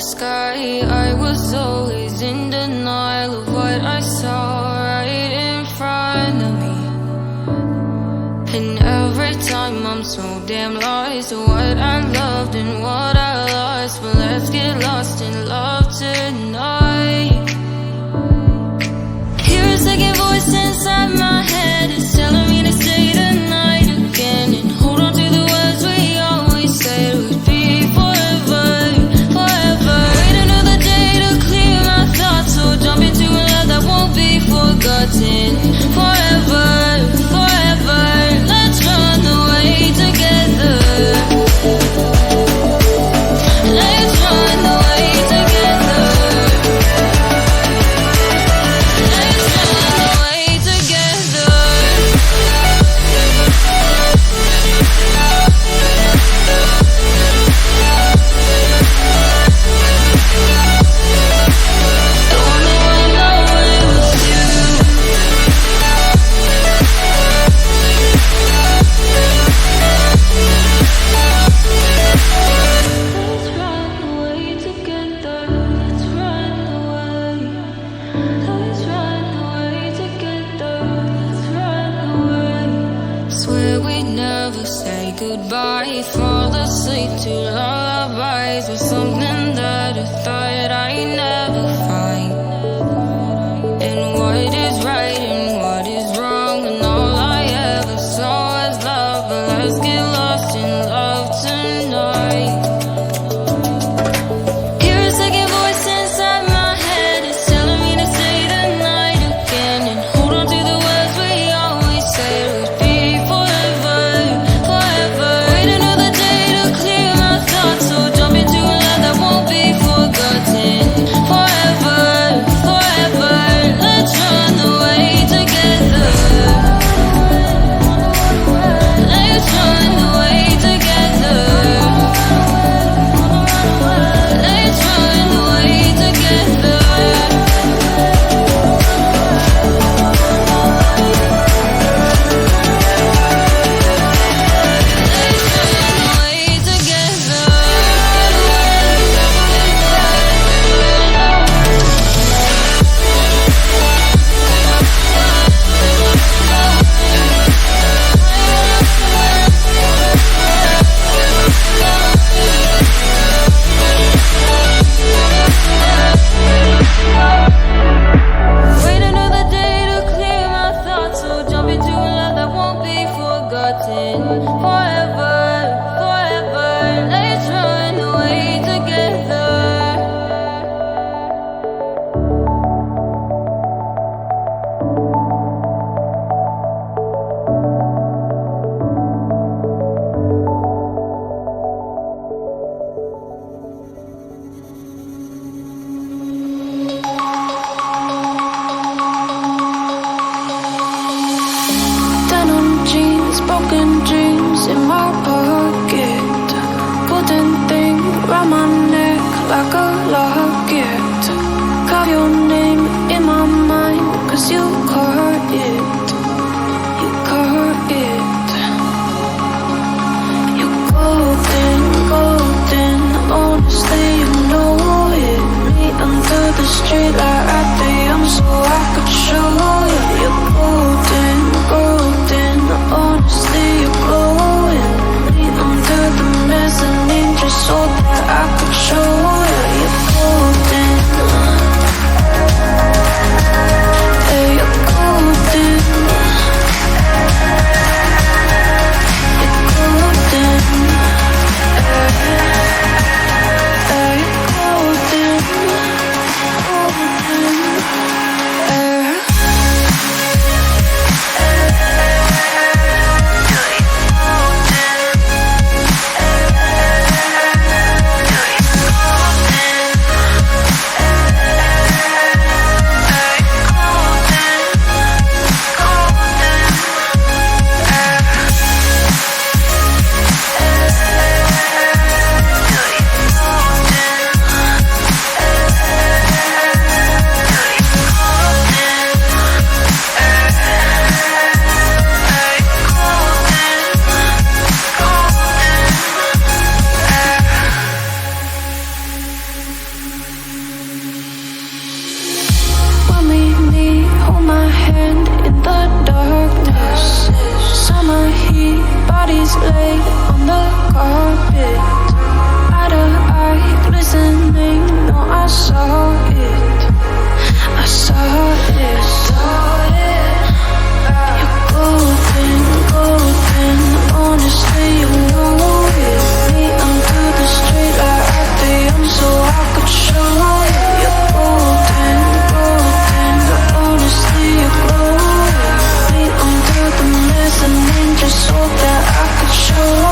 the sky. I was always in denial of what I saw right in front of me. And every time I'm so damn lost to what I loved and what I lost. But let's get lost in love tonight. Hear a second voice inside my head. It's telling me to stay the night again and hold on to the words we always said would be forever, forever. Wait another day to clear my thoughts, so jump into a love that won't be forgotten. Forever, forever. Let's run away together. Let's run away together. Let's run away together. Don't wanna run away with you. Let's run away together. Let's run away. Let's run away together. Let's run away. Swear we'd never say goodbye. Fall asleep to lullabies with something that I thought I'd never find. And what is right and what is wrong, and all I ever saw was love. But let's get lost in love tonight. Hear a second voice inside my head. It's telling me to stay the night again and hold on to the words we always said would be forever, forever. Wait another day to clear my thoughts, so jump into a love that won't be forgotten. Forever, forever. Let's run away together. Let's run away together. Let's run away together. Let's run away together. Wait another day to clear my thoughts, so jump into a love that won't be forgotten. Forever, forever. Let's run away together. Denim jeans, broken dreams in my pocket. Golden thing round my neck like a locket. Carve your name in my mind, 'cause you caught it. You caught it. You're golden, golden. Honestly, you know it. Meet under the street light at the so I could show you. You're golden, golden. Honestly, you're glowing. Meet under the mezzanine just so that I could show you. You're golden. Hey, you're just hope that I could show